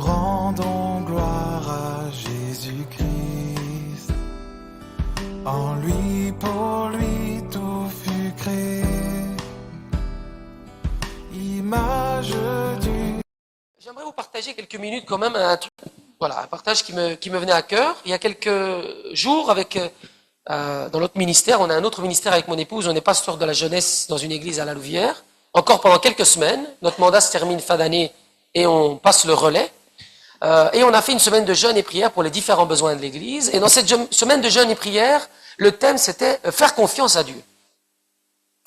rendons gloire à Jésus-Christ. En lui, pour lui, tout fut créé. Image du... J'aimerais vous partager quelques minutes quand même un truc, voilà, un partage qui me venait à cœur. Il y a quelques jours, dans notre ministère, on a un autre ministère avec mon épouse, on est pasteur de la jeunesse dans une église à La Louvière. Encore pendant quelques semaines, notre mandat se termine fin d'année et on passe le relais. Et on a fait une semaine de jeûne et prière pour les différents besoins de l'église. Et dans cette semaine de jeûne et prière, le thème c'était faire confiance à Dieu.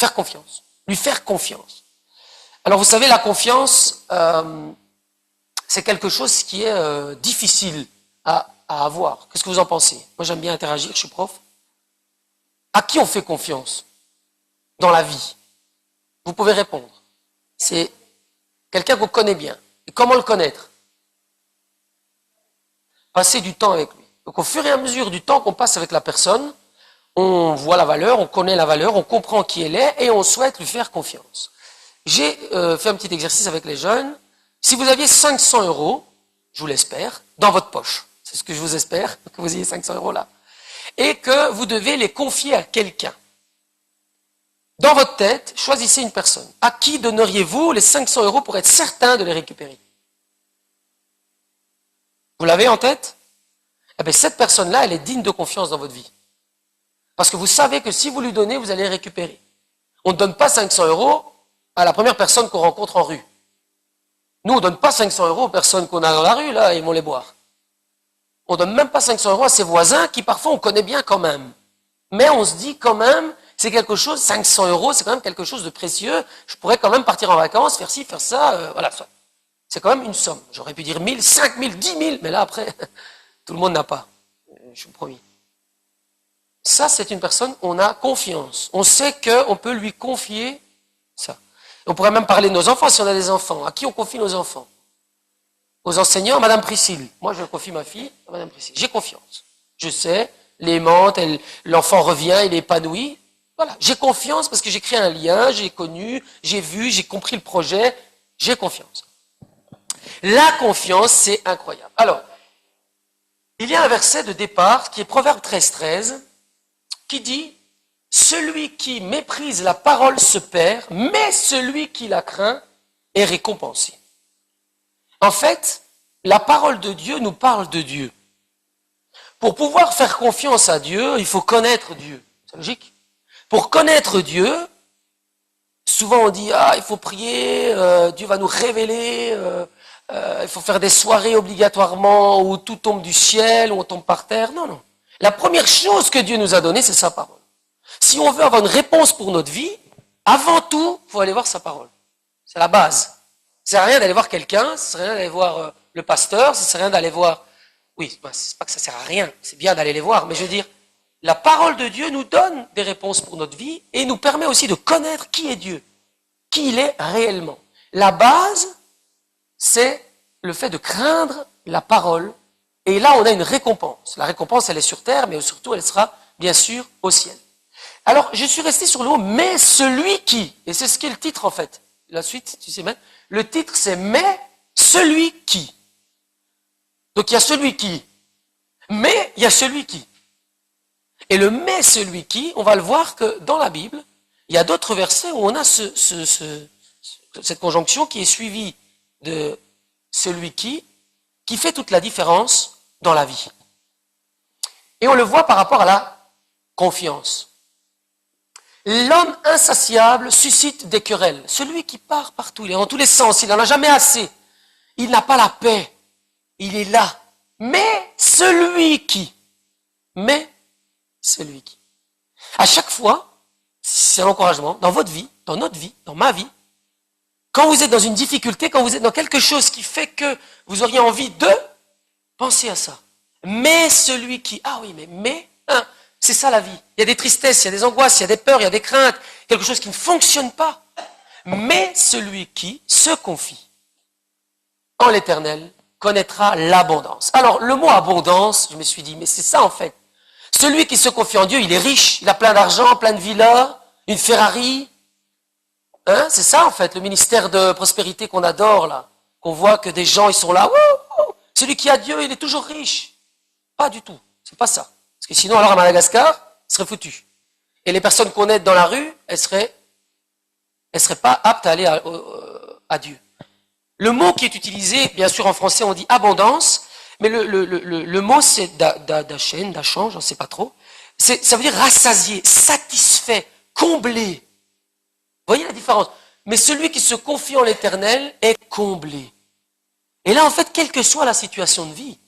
Faire confiance. Lui faire confiance. Alors vous savez, la confiance, c'est quelque chose qui est difficile à avoir. Qu'est-ce que vous en pensez? Moi j'aime bien interagir, je suis prof. À qui on fait confiance dans la vie? Vous pouvez répondre. C'est quelqu'un qu'on connaît bien. Et comment le connaître? Passer du temps avec lui. Donc au fur et à mesure du temps qu'on passe avec la personne, on voit la valeur, on connaît la valeur, on comprend qui elle est et on souhaite lui faire confiance. J'ai fait un petit exercice avec les jeunes. Si vous aviez 500 €, je vous l'espère, dans votre poche, c'est ce que je vous espère, que vous ayez 500 € là, et que vous devez les confier à quelqu'un. Dans votre tête, choisissez une personne. À qui donneriez-vous les 500 € pour être certain de les récupérer? Vous l'avez en tête? Eh bien, cette personne-là, elle est digne de confiance dans votre vie. Parce que vous savez que si vous lui donnez, vous allez les récupérer. On ne donne pas 500 € à la première personne qu'on rencontre en rue. Nous, on ne donne pas 500 € aux personnes qu'on a dans la rue, là, et ils vont les boire. On ne donne même pas 500 € à ses voisins, qui parfois on connaît bien quand même. Mais on se dit quand même, c'est quelque chose, 500 €, c'est quand même quelque chose de précieux. Je pourrais quand même partir en vacances, faire ci, faire ça, voilà. C'est quand même une somme. J'aurais pu dire 1000, 5000, 10 000, mais là après, tout le monde n'a pas. Je vous promets. Ça, c'est une personne, on a confiance. On sait qu'on peut lui confier ça. On pourrait même parler de nos enfants si on a des enfants. À qui on confie nos enfants? Aux enseignants, à Madame Priscille. Moi, je confie ma fille à Madame Priscille. J'ai confiance. Je sais, l'aimante, l'enfant revient, il est épanoui. Voilà, j'ai confiance parce que j'ai créé un lien, j'ai connu, j'ai vu, j'ai compris le projet, j'ai confiance. La confiance, c'est incroyable. Alors, il y a un verset de départ qui est Proverbe 13, qui dit « Celui qui méprise la parole se perd, mais celui qui la craint est récompensé. » En fait, la parole de Dieu nous parle de Dieu. Pour pouvoir faire confiance à Dieu, il faut connaître Dieu. C'est logique. Pour connaître Dieu, souvent on dit « Ah, il faut prier, Dieu va nous révéler, il faut faire des soirées obligatoirement où tout tombe du ciel, où on tombe par terre. » Non, non. La première chose que Dieu nous a donnée, c'est sa parole. Si on veut avoir une réponse pour notre vie, avant tout, il faut aller voir sa parole. C'est la base. Ça ne sert à rien d'aller voir quelqu'un, ça ne sert à rien d'aller voir le pasteur, ça ne sert à rien d'aller voir... Oui, c'est pas que ça ne sert à rien, c'est bien d'aller les voir, mais je veux dire, la parole de Dieu nous donne des réponses pour notre vie et nous permet aussi de connaître qui est Dieu, qui il est réellement. La base, c'est le fait de craindre la parole. Et là, on a une récompense. La récompense, elle est sur terre, mais surtout, elle sera, bien sûr, au ciel. Alors, je suis resté sur le mot « mais celui qui ». Et c'est ce qu'est le titre, en fait. La suite, tu sais même. Le titre, c'est « mais celui qui ». Donc, il y a celui qui. Mais il y a celui qui. Et le « mais celui qui », on va le voir que dans la Bible, il y a d'autres versets où on a cette conjonction qui est suivie de « celui qui » fait toute la différence dans la vie. Et on le voit par rapport à la confiance. L'homme insatiable suscite des querelles. Celui qui part partout, il est dans tous les sens, il n'en a jamais assez. Il n'a pas la paix. Il est là. Mais celui qui. À chaque fois, c'est un encouragement, dans votre vie, dans notre vie, dans ma vie, quand vous êtes dans une difficulté, quand vous êtes dans quelque chose qui fait que vous auriez envie de, pensez à ça. Mais celui qui... Ah oui, c'est ça la vie. Il y a des tristesses, il y a des angoisses, il y a des peurs, il y a des craintes, quelque chose qui ne fonctionne pas. Mais celui qui se confie en l'Éternel connaîtra l'abondance. Alors, le mot abondance, je me suis dit, mais c'est ça en fait. Celui qui se confie en Dieu, il est riche, il a plein d'argent, plein de villas, une Ferrari. C'est ça en fait, le ministère de prospérité qu'on adore là. Qu'on voit que des gens, ils sont là, Celui qui a Dieu, il est toujours riche. Pas du tout. C'est pas ça. Parce que sinon, alors à Madagascar, il serait foutu. Et les personnes qu'on aide dans la rue, elles seraient pas aptes à aller à Dieu. Le mot qui est utilisé, bien sûr en français on dit abondance, mais le mot c'est d'achen, d'achan, j'en sais pas trop. Ça veut dire rassasié, satisfait, comblé. Vous voyez la différence? Mais celui qui se confie en l'Éternel est comblé. Et là en fait, quelle que soit la situation de vie,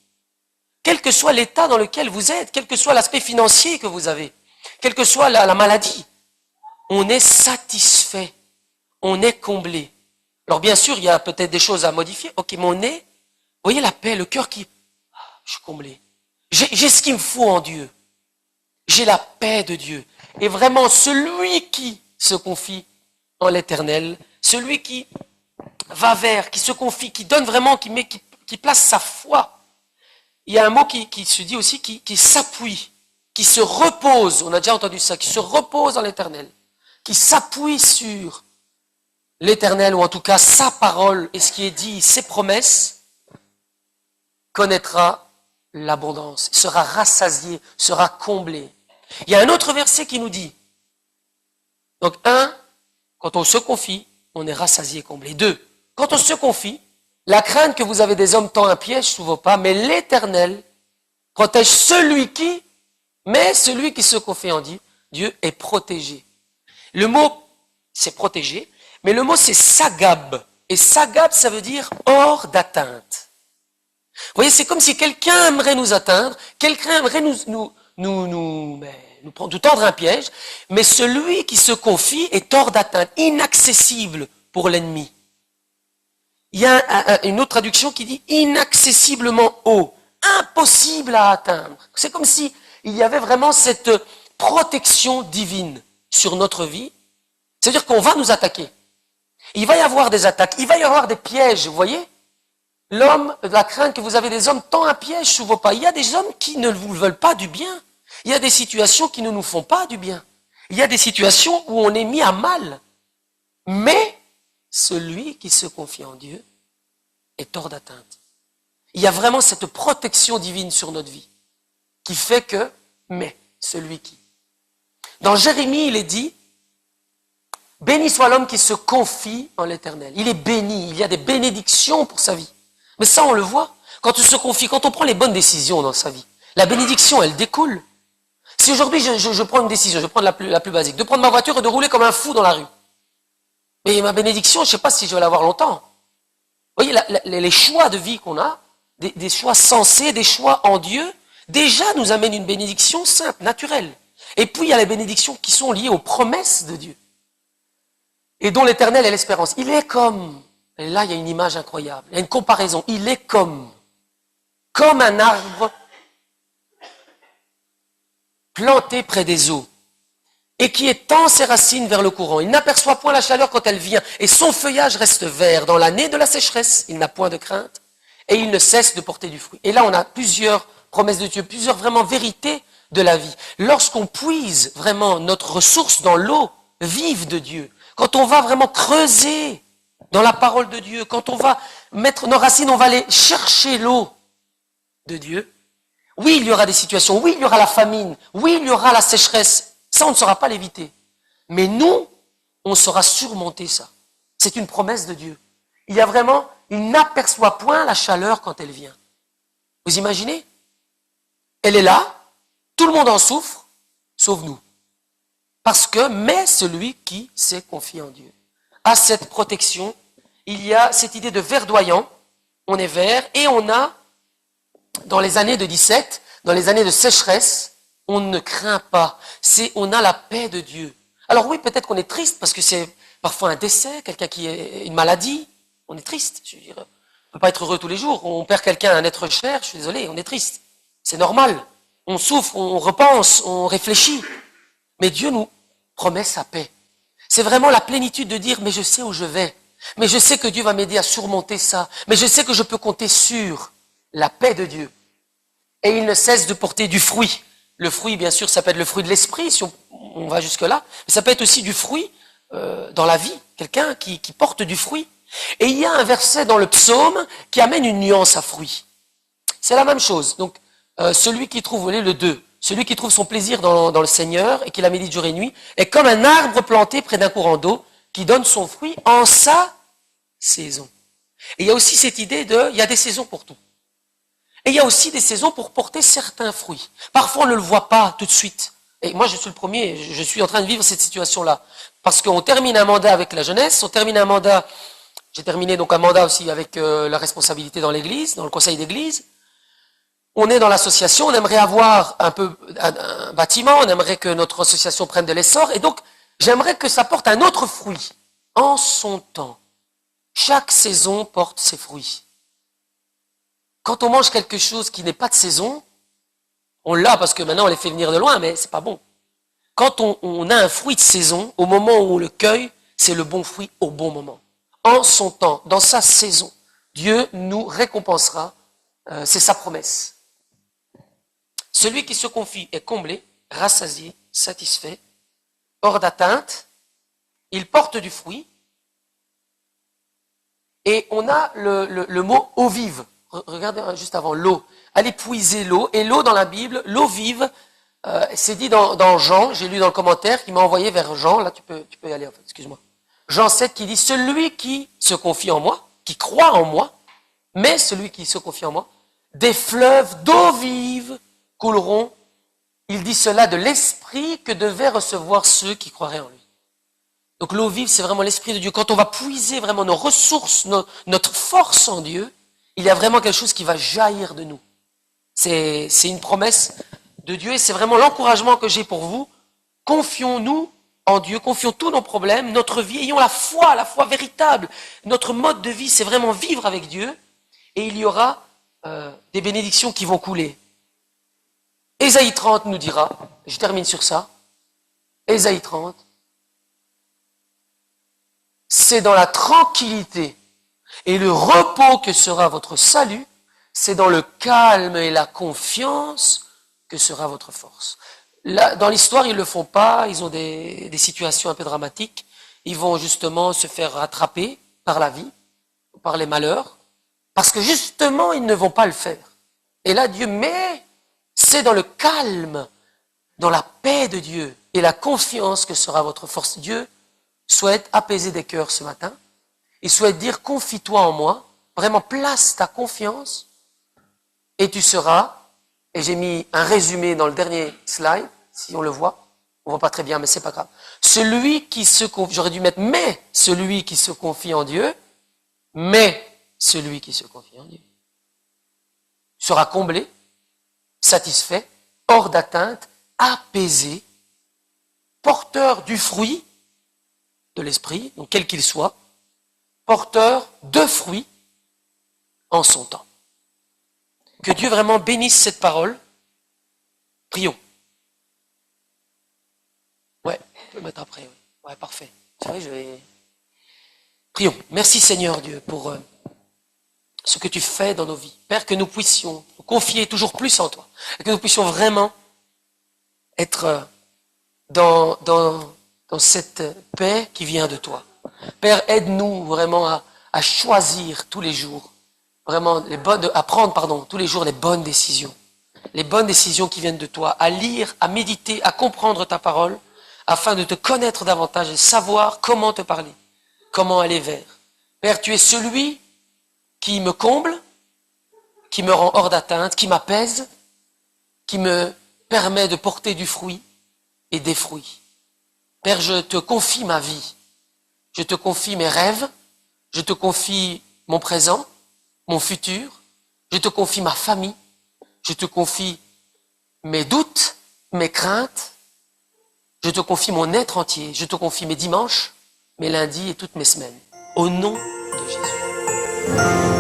quel que soit l'état dans lequel vous êtes, quel que soit l'aspect financier que vous avez, quelle que soit la maladie, on est satisfait, on est comblé. Alors bien sûr, il y a peut-être des choses à modifier. Ok, mais on est, vous voyez la paix, le cœur qui... je suis comblé. J'ai ce qu'il me faut en Dieu. J'ai la paix de Dieu. Et vraiment, celui qui se confie en l'Éternel, celui qui va vers, qui se confie, qui donne vraiment, qui place sa foi. Il y a un mot qui se dit aussi, qui s'appuie, qui se repose. On a déjà entendu ça, qui se repose en l'Éternel, qui s'appuie sur l'Éternel, ou en tout cas sa parole et ce qui est dit, ses promesses, connaîtra l'abondance, sera rassasié, sera comblé. Il y a un autre verset qui nous dit, donc quand on se confie, on est rassasié, comblé. 2, quand on se confie, la crainte que vous avez des hommes tend un piège sous vos pas, mais l'Éternel protège celui qui se confie en Dieu est protégé. Le mot, c'est protégé, mais le mot c'est sagab. Et sagab, ça veut dire hors d'atteinte. Vous voyez, c'est comme si quelqu'un aimerait nous atteindre, quelqu'un aimerait nous tendre un piège, mais celui qui se confie est hors d'atteinte, inaccessible pour l'ennemi. Il y a une autre traduction qui dit inaccessiblement haut, impossible à atteindre. C'est comme si il y avait vraiment cette protection divine sur notre vie. C'est-à-dire qu'on va nous attaquer. Il va y avoir des attaques, il va y avoir des pièges, vous voyez? L'homme, la crainte que vous avez des hommes tend un piège sous vos pas. Il y a des hommes qui ne vous veulent pas du bien. Il y a des situations qui ne nous font pas du bien. Il y a des situations où on est mis à mal. Mais celui qui se confie en Dieu est hors d'atteinte. Il y a vraiment cette protection divine sur notre vie qui fait que, mais celui qui. Dans Jérémie, il est dit, béni soit l'homme qui se confie en l'Éternel. Il est béni, il y a des bénédictions pour sa vie. Mais ça, on le voit. Quand on se confie, quand on prend les bonnes décisions dans sa vie, la bénédiction, elle découle. Si aujourd'hui, je prends une décision, je prends la plus basique, de prendre ma voiture et de rouler comme un fou dans la rue. Mais ma bénédiction, je ne sais pas si je vais l'avoir longtemps. Vous voyez, les choix de vie qu'on a, des choix sensés, des choix en Dieu, déjà nous amènent une bénédiction simple, naturelle. Et puis, il y a les bénédictions qui sont liées aux promesses de Dieu. Et dont l'Éternel est l'espérance. Il est comme, et là il y a une image incroyable, il y a une comparaison, il est comme un arbre planté près des eaux, et qui étend ses racines vers le courant. Il n'aperçoit point la chaleur quand elle vient, et son feuillage reste vert. Dans l'année de la sécheresse, il n'a point de crainte, et il ne cesse de porter du fruit. Et là on a plusieurs promesses de Dieu, plusieurs vraiment vérités de la vie. Lorsqu'on puise vraiment notre ressource dans l'eau vive de Dieu, quand on va vraiment creuser dans la parole de Dieu, quand on va mettre nos racines, on va aller chercher l'eau de Dieu. Oui, il y aura des situations, oui, il y aura la famine, oui, il y aura la sécheresse. Ça, on ne saura pas l'éviter. Mais nous, on saura surmonter ça. C'est une promesse de Dieu. Il y a vraiment, il n'aperçoit point la chaleur quand elle vient. Vous imaginez? Elle est là, tout le monde en souffre, sauf nous. Parce que, mais celui qui s'est confié en Dieu a cette protection. Il y a cette idée de verdoyant, on est vert, et on a, dans les années de 17, dans les années de sécheresse, on ne craint pas. On a la paix de Dieu. Alors oui, peut-être qu'on est triste, parce que c'est parfois un décès, quelqu'un qui a une maladie, on est triste. Je veux dire, on ne peut pas être heureux tous les jours. On perd quelqu'un, un être cher, je suis désolé, on est triste. C'est normal. On souffre, on repense, on réfléchit. Mais Dieu nous promet sa paix. C'est vraiment la plénitude de dire, mais je sais où je vais. Mais je sais que Dieu va m'aider à surmonter ça. Mais je sais que je peux compter sur la paix de Dieu. Et il ne cesse de porter du fruit. Le fruit, bien sûr, ça peut être le fruit de l'esprit, si on va jusque-là. Mais ça peut être aussi du fruit dans la vie. Quelqu'un qui porte du fruit. Et il y a un verset dans le psaume qui amène une nuance à fruit. C'est la même chose. Donc, celui qui trouve, vous voyez le 2, celui qui trouve son plaisir dans le Seigneur et qui la médite jour et nuit, est comme un arbre planté près d'un courant d'eau qui donne son fruit en sa saison. Et il y a aussi cette idée il y a des saisons pour tout. Et il y a aussi des saisons pour porter certains fruits. Parfois, on ne le voit pas tout de suite. Et moi, je suis le premier, je suis en train de vivre cette situation-là. Parce qu'on termine un mandat avec la jeunesse, on termine un mandat, j'ai terminé donc un mandat aussi avec la responsabilité dans l'église, dans le conseil d'église. On est dans l'association, on aimerait avoir un bâtiment, on aimerait que notre association prenne de l'essor. Et donc, j'aimerais que ça porte un autre fruit, en son temps. Chaque saison porte ses fruits. Quand on mange quelque chose qui n'est pas de saison, on l'a parce que maintenant on les fait venir de loin, mais c'est pas bon. Quand on a un fruit de saison, au moment où on le cueille, c'est le bon fruit au bon moment. En son temps, dans sa saison, Dieu nous récompensera, c'est sa promesse. Celui qui se confie est comblé, rassasié, satisfait, hors d'atteinte, il porte du fruit, et on a le mot eau vive. Regardez juste avant, l'eau. Allez puiser l'eau. Et l'eau dans la Bible, l'eau vive, c'est dit dans Jean, j'ai lu dans le commentaire, qui m'a envoyé vers Jean, là tu peux y aller en fait, excuse-moi. Jean 7 qui dit, celui qui se confie en moi, qui croit en moi, mais celui qui se confie en moi, des fleuves d'eau vive couleront. Il dit cela de l'esprit que devaient recevoir ceux qui croiraient en lui. Donc l'eau vive, c'est vraiment l'esprit de Dieu. Quand on va puiser vraiment nos ressources, notre force en Dieu, il y a vraiment quelque chose qui va jaillir de nous. C'est une promesse de Dieu et c'est vraiment l'encouragement que j'ai pour vous. Confions-nous en Dieu, confions tous nos problèmes, notre vie, ayons la foi véritable. Notre mode de vie, c'est vraiment vivre avec Dieu et il y aura des bénédictions qui vont couler. Ésaïe 30 nous dira, je termine sur ça, Ésaïe 30, c'est dans la tranquillité et le repos que sera votre salut, c'est dans le calme et la confiance que sera votre force. Là, dans l'histoire, ils ne le font pas, ils ont des situations un peu dramatiques, ils vont justement se faire rattraper par la vie, par les malheurs, parce que justement, ils ne vont pas le faire. Et là, Dieu met, c'est dans le calme, dans la paix de Dieu et la confiance que sera votre force. Dieu souhaite apaiser des cœurs ce matin. Il souhaite dire, confie-toi en moi, vraiment place ta confiance, et tu seras, et j'ai mis un résumé dans le dernier slide, si on le voit, on voit pas très bien, mais c'est pas grave. Celui qui se confie, j'aurais dû mettre, mais celui qui se confie en Dieu, mais celui qui se confie en Dieu, sera comblé, satisfait, hors d'atteinte, apaisé, porteur du fruit de l'esprit, donc quel qu'il soit, porteur de fruits en son temps. Que Dieu vraiment bénisse cette parole. Prions. Ouais, on peut le mettre après. Ouais, parfait. C'est vrai, je vais... Prions. Merci Seigneur Dieu pour ce que tu fais dans nos vies. Père, que nous puissions nous confier toujours plus en toi. Et que nous puissions vraiment être dans cette paix qui vient de toi. Père, aide-nous vraiment à choisir tous les jours, vraiment à prendre tous les jours les bonnes décisions qui viennent de toi, à lire, à méditer, à comprendre ta parole, afin de te connaître davantage et savoir comment te parler, comment aller vers. Père, tu es celui qui me comble, qui me rend hors d'atteinte, qui m'apaise, qui me permet de porter du fruit et des fruits. Père, je te confie ma vie. Je te confie mes rêves, je te confie mon présent, mon futur, je te confie ma famille, je te confie mes doutes, mes craintes, je te confie mon être entier, je te confie mes dimanches, mes lundis et toutes mes semaines. Au nom de Jésus.